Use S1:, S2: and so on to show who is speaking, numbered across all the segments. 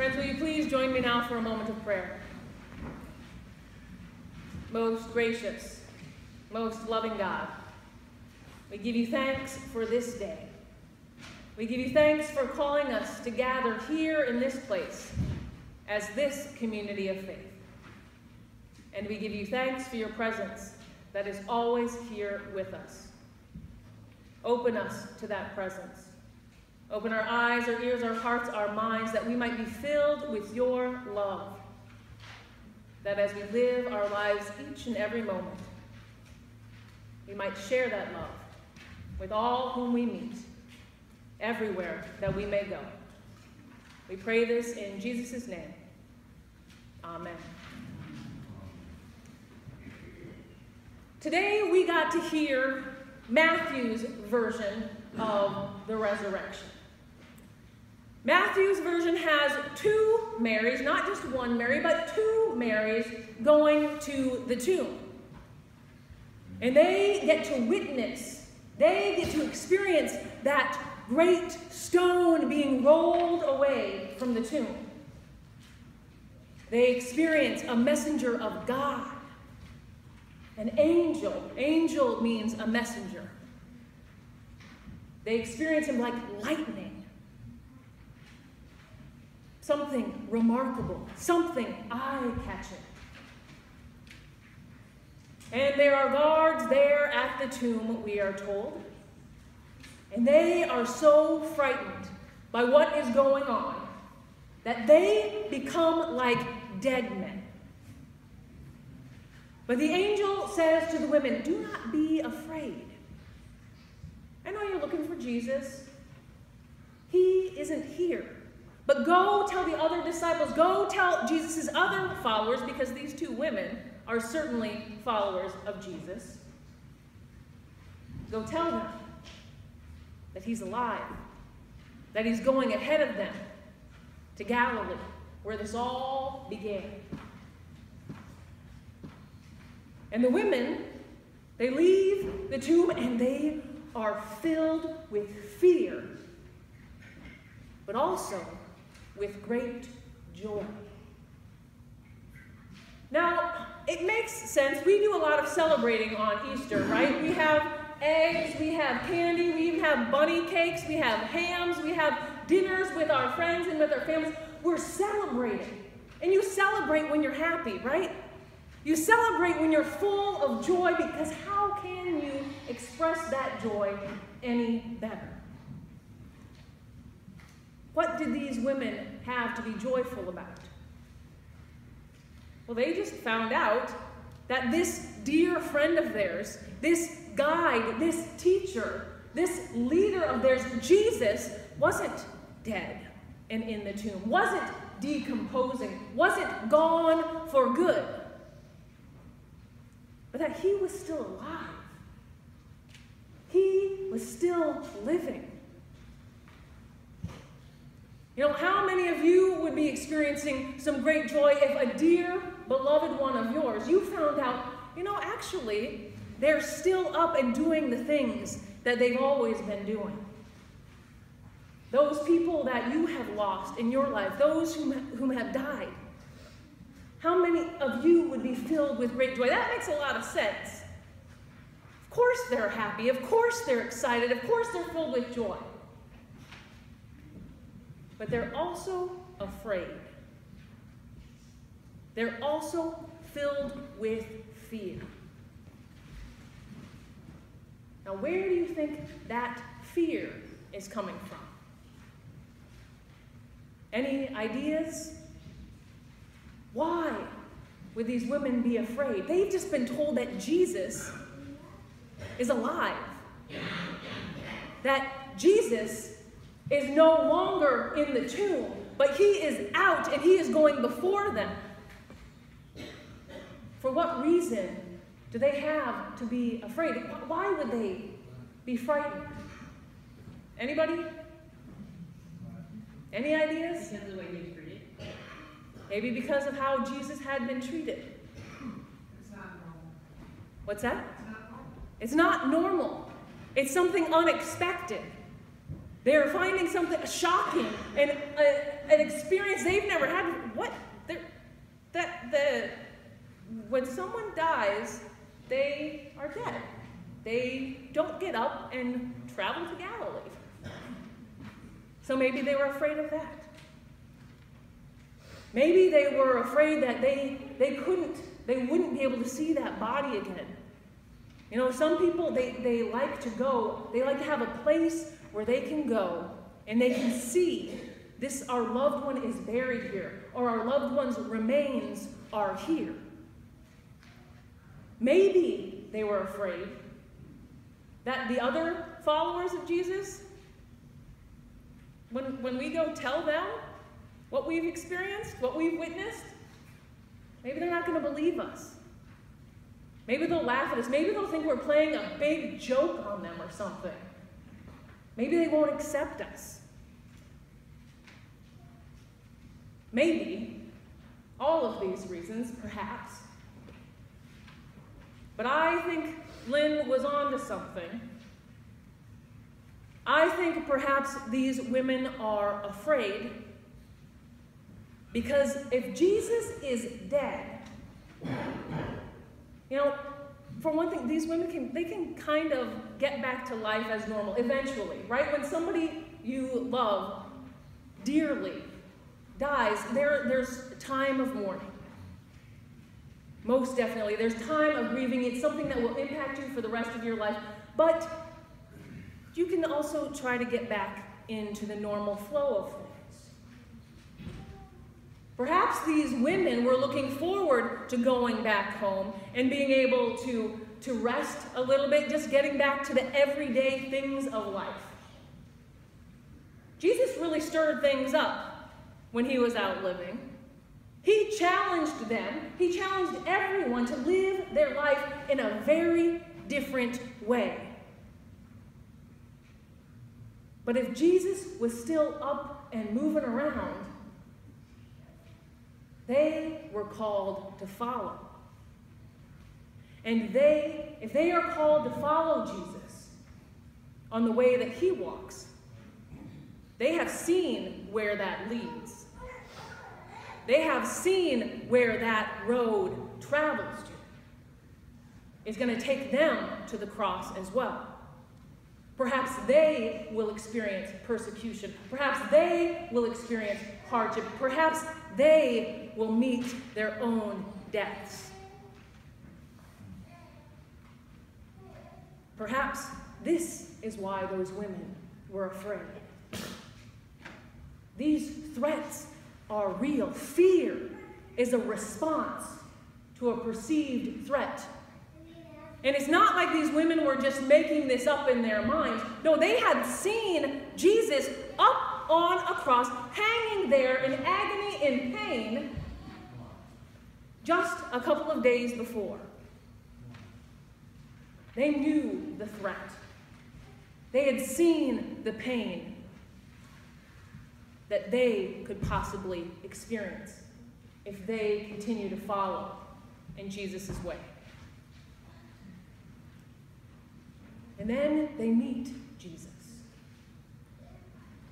S1: Friends, will you please join me now for a moment of prayer? Most gracious, most loving God, we give you thanks for this day. We give you thanks for calling us to gather here in this place as this community of faith. And we give you thanks for your presence that is always here with us. Open us to that presence. Open our eyes, our ears, our hearts, our minds, that we might be filled with your love. That as we live our lives each and every moment, we might share that love with all whom we meet, everywhere that we may go. We pray this in Jesus' name. Amen. Today we got to hear Matthew's version of the resurrection. Matthew's version has two Marys, not just one Mary, but two Marys going to the tomb. And they get to witness, they get to experience that great stone being rolled away from the tomb. They experience a messenger of God, an angel. Angel means a messenger. They experience him like lightning. Something remarkable, something eye-catching. And there are guards there at the tomb, we are told. And they are so frightened by what is going on that they become like dead men. But the angel says to the women, "Do not be afraid. I know you're looking for Jesus. He isn't here. But go tell the other disciples, go tell Jesus' other followers," because these two women are certainly followers of Jesus. "Go tell them that he's alive, that he's going ahead of them to Galilee, where this all began." And the women, they leave the tomb and they are filled with fear, but also with great joy. Now, it makes sense. We do a lot of celebrating on Easter, right? We have eggs, we have candy, we even have bunny cakes, we have hams, we have dinners with our friends and with our families. We're celebrating. And you celebrate when you're happy, right? You celebrate when you're full of joy, because how can you express that joy any better? What did these women have to be joyful about? Well, they just found out that this dear friend of theirs, this guide, this teacher, this leader of theirs, Jesus, wasn't dead and in the tomb, wasn't decomposing, wasn't gone for good, but that he was still alive. He was still living. You know, how many of you would be experiencing some great joy if a dear, beloved one of yours, you found out, you know, actually, they're still up and doing the things that they've always been doing? Those people that you have lost in your life, those whom have died, how many of you would be filled with great joy? That makes a lot of sense. Of course they're happy. Of course they're excited. Of course they're filled with joy. But they're also afraid. They're also filled with fear. Now, where do you think that fear is coming from? Any ideas? Why would these women be afraid? They've just been told that Jesus is alive. That Jesus is no longer in the tomb, but he is out and he is going before them. For what reason do they have to be afraid? Why would they be frightened? Anybody? Any ideas?
S2: Because of the way he was treated.
S1: Maybe because of how Jesus had been treated.
S2: It's not normal.
S1: What's that?
S2: It's not normal.
S1: It's not normal. It's something unexpected. They're finding something shocking and an experience they've never had. What? When someone dies, they are dead. They don't get up and travel to Galilee. So maybe they were afraid of that. Maybe they were afraid that they wouldn't be able to see that body again. You know, some people, they like to go, they like to have a place where they can go and they can see our loved one is buried here, or our loved one's remains are here. Maybe they were afraid that the other followers of Jesus, when we go tell them what we've experienced, what we've witnessed, maybe they're not going to believe us. Maybe they'll laugh at us. Maybe they'll think we're playing a big joke on them or something. Maybe they won't accept us. Maybe all of these reasons, perhaps. But I think Lynn was on to something. I think perhaps these women are afraid because if Jesus is dead, you know, for one thing, these women can kind of get back to life as normal eventually, right? When somebody you love dearly dies, there's time of mourning. Most definitely. There's time of grieving. It's something that will impact you for the rest of your life. But you can also try to get back into the normal flow of things. Perhaps these women were looking forward to going back home and being able to rest a little bit, just getting back to the everyday things of life. Jesus really stirred things up when he was out living. He challenged them, he challenged everyone to live their life in a very different way. But if Jesus was still up and moving around, they were called to follow. And if they are called to follow Jesus on the way that he walks, they have seen where that leads. They have seen where that road travels to. It's going to take them to the cross as well. Perhaps they will experience persecution. Perhaps they will experience hardship. Perhaps they will meet their own deaths. Perhaps this is why those women were afraid. These threats are real. Fear is a response to a perceived threat. And it's not like these women were just making this up in their minds. No, they had seen Jesus up on a cross, hanging there in agony and pain, just a couple of days before. They knew the threat. They had seen the pain that they could possibly experience if they continue to follow in Jesus' way. And then they meet Jesus.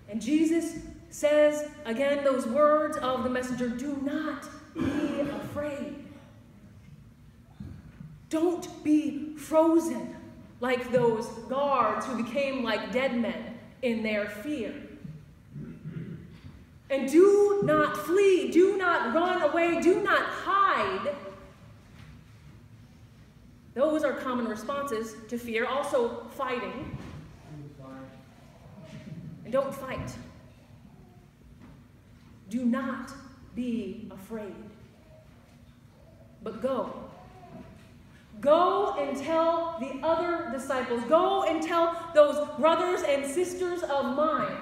S1: And Jesus says, again, those words of the messenger, do not be afraid. Don't be frozen like those guards who became like dead men in their fear. And do not flee, do not run away, do not hide. Those are common responses to fear. Also, fighting. And don't fight. Do not be afraid. But go. Go and tell the other disciples. Go and tell those brothers and sisters of mine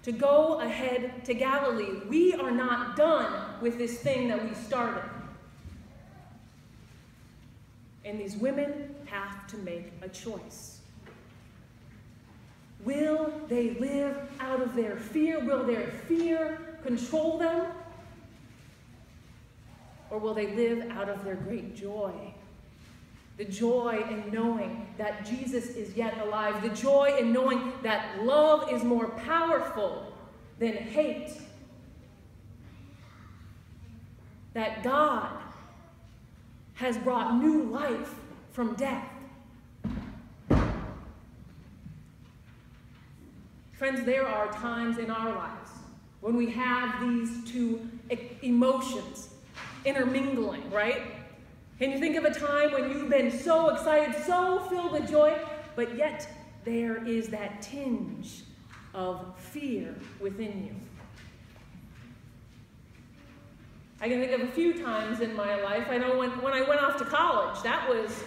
S1: to go ahead to Galilee. We are not done with this thing that we started. And these women have to make a choice. Will they live out of their fear? Will their fear control them? Or will they live out of their great joy? The joy in knowing that Jesus is yet alive. The joy in knowing that love is more powerful than hate. That God has brought new life from death. Friends, there are times in our lives when we have these two emotions intermingling, right? Can you think of a time when you've been so excited, so filled with joy, but yet there is that tinge of fear within you? I can think of a few times in my life. I know when I went off to college, that was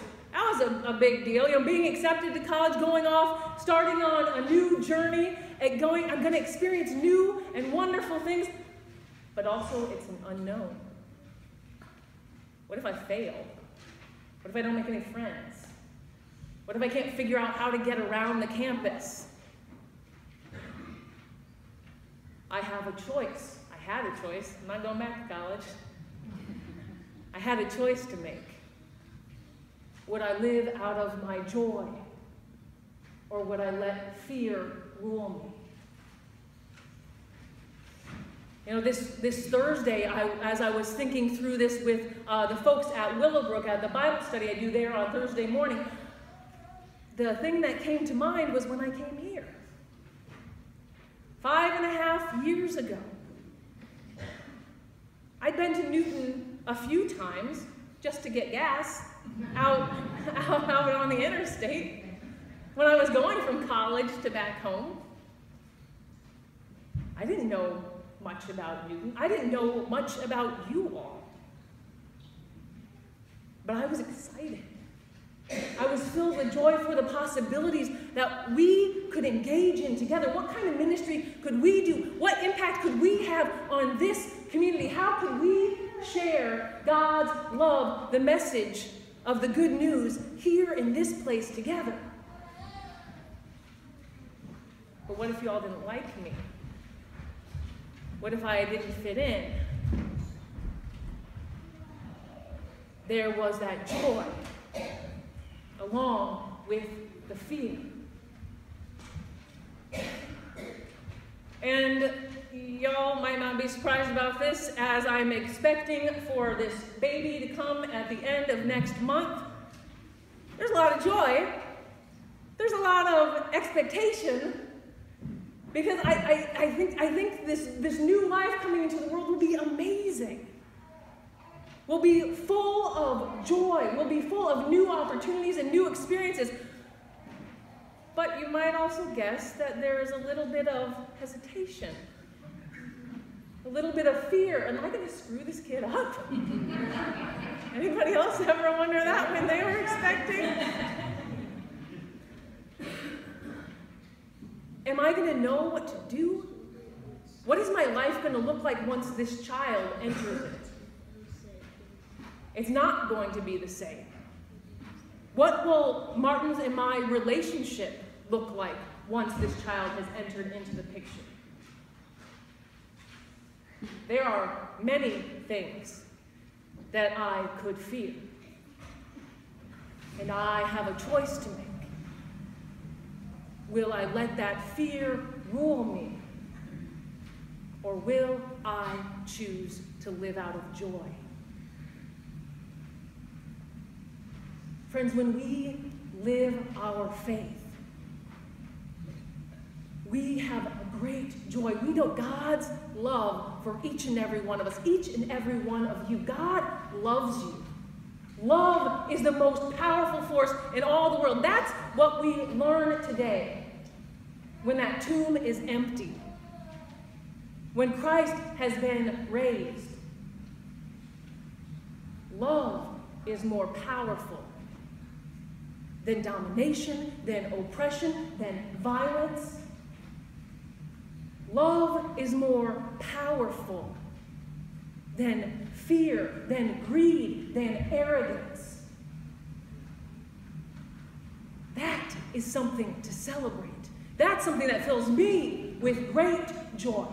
S1: a big deal. You know, being accepted to college, going off, starting on a new journey, I'm going to experience new and wonderful things, but also it's an unknown. What if I fail? What if I don't make any friends? What if I can't figure out how to get around the campus? I have a choice. I had a choice. I'm not going back to college. I had a choice to make. Would I live out of my joy, or would I let fear rule me? You know, this Thursday, as I was thinking through this with the folks at Willowbrook, at the Bible study I do there on Thursday morning, the thing that came to mind was when I came here. 5.5 years ago. I'd been to Newton a few times just to get gas out on the interstate when I was going from college to back home. I didn't know much about Newton. I didn't know much about you all. But I was excited. I was filled with joy for the possibilities that we could engage in together. What kind of ministry could we do? What impact could we have on this community? How could we share God's love, the message of the good news here in this place together? But what if you all didn't like me? What if I didn't fit in? There was that joy along with the fear. And y'all might not be surprised about this, as I'm expecting for this baby to come at the end of next month. There's a lot of joy. There's a lot of expectation, because I think this new life coming into the world will be amazing. We'll be full of joy. We'll be full of new opportunities and new experiences. But you might also guess that there is a little bit of hesitation, a little bit of fear. Am I going to screw this kid up? Anybody else ever wonder that when they were expecting? Am I going to know what to do? What is my life going to look like once this child enters it? It's not going to be the same. What will Martin's and my relationship look like once this child has entered into the picture? There are many things that I could fear, and I have a choice to make. Will I let that fear rule me, or will I choose to live out of joy? Friends, when we live our faith, we have a great joy. We know God's love for each and every one of us, each and every one of you. God loves you. Love is the most powerful force in all the world. That's what we learn today when that tomb is empty, when Christ has been raised. Love is more powerful than domination, than oppression, than violence. Love is more powerful than fear, than greed, than arrogance. That is something to celebrate. That's something that fills me with great joy.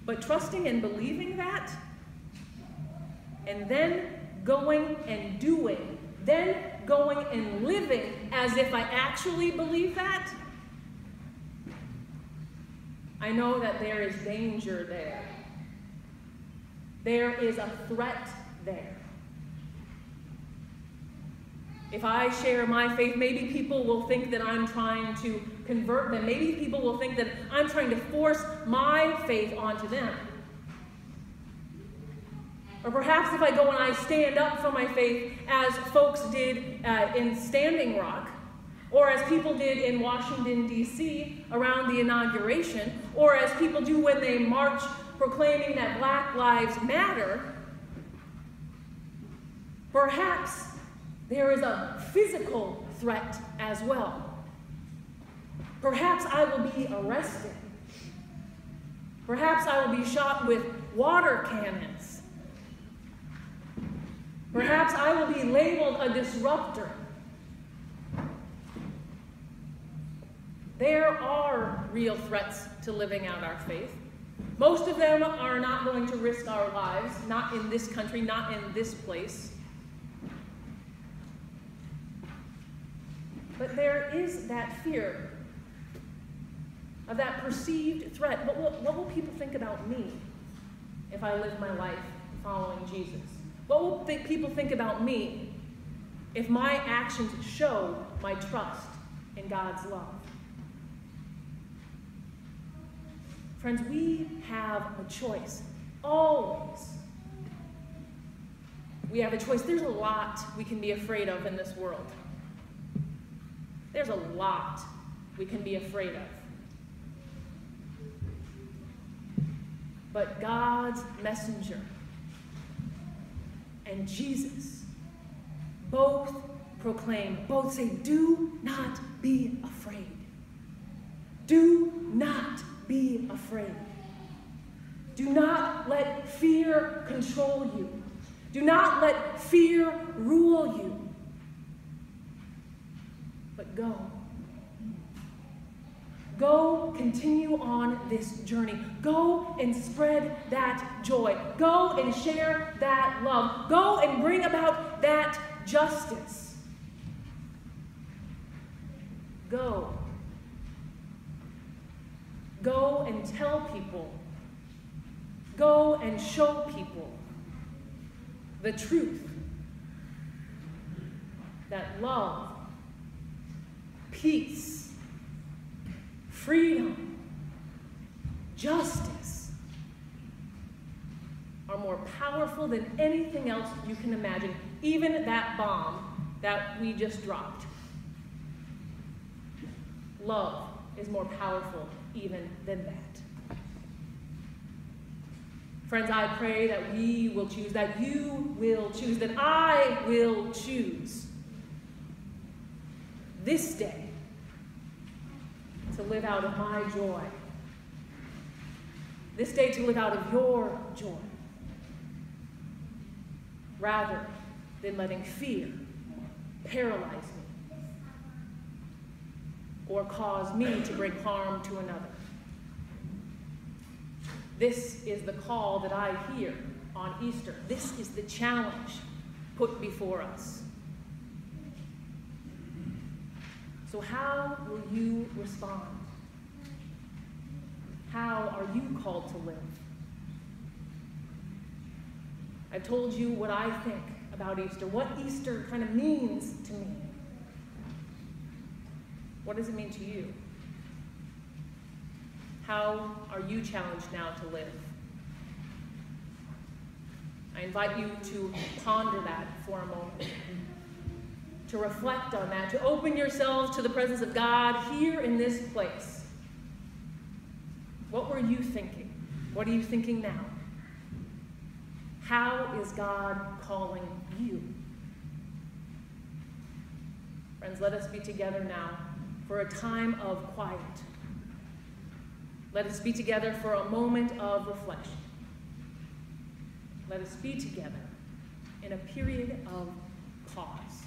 S1: But trusting and believing that, and then going and doing, then going and living as if I actually believe that, I know that there is danger there. There is a threat there. If I share my faith, maybe people will think that I'm trying to convert them. Maybe people will think that I'm trying to force my faith onto them. Or perhaps if I go and I stand up for my faith as folks did in Standing Rock, or as people did in Washington, D.C. around the inauguration, or as people do when they march proclaiming that Black Lives Matter, perhaps there is a physical threat as well. Perhaps I will be arrested. Perhaps I will be shot with water cannons. Perhaps I will be labeled a disruptor. There are real threats to living out our faith. Most of them are not going to risk our lives, not in this country, not in this place. But there is that fear of that perceived threat. What will people think about me if I live my life following Jesus? What will people think about me if my actions show my trust in God's love? Friends, we have a choice, always. We have a choice. There's a lot we can be afraid of in this world. There's a lot we can be afraid of. But God's messenger and Jesus both proclaim, both say, do not be afraid. Do not be afraid. Do not let fear control you. Do not let fear rule you. But go. Go continue on this journey. Go and spread that joy. Go and share that love. Go and bring about that justice. Go. Go and tell people. Go and show people the truth that love, peace, freedom, justice are more powerful than anything else you can imagine, even that bomb that we just dropped. Love is more powerful even than that. Friends, I pray that we will choose, that you will choose, that I will choose this day to live out of my joy. This day to live out of your joy. Rather than letting fear paralyze me or cause me to bring harm to another. This is the call that I hear on Easter. This is the challenge put before us. So how will you respond? How are you called to live? I've told you what I think about Easter, what Easter kind of means to me. What does it mean to you? How are you challenged now to live? I invite you to ponder that for a moment, to reflect on that, to open yourselves to the presence of God here in this place. What were you thinking? What are you thinking now? How is God calling you? Friends, let us be together now for a time of quiet. Let us be together for a moment of reflection. Let us be together in a period of pause.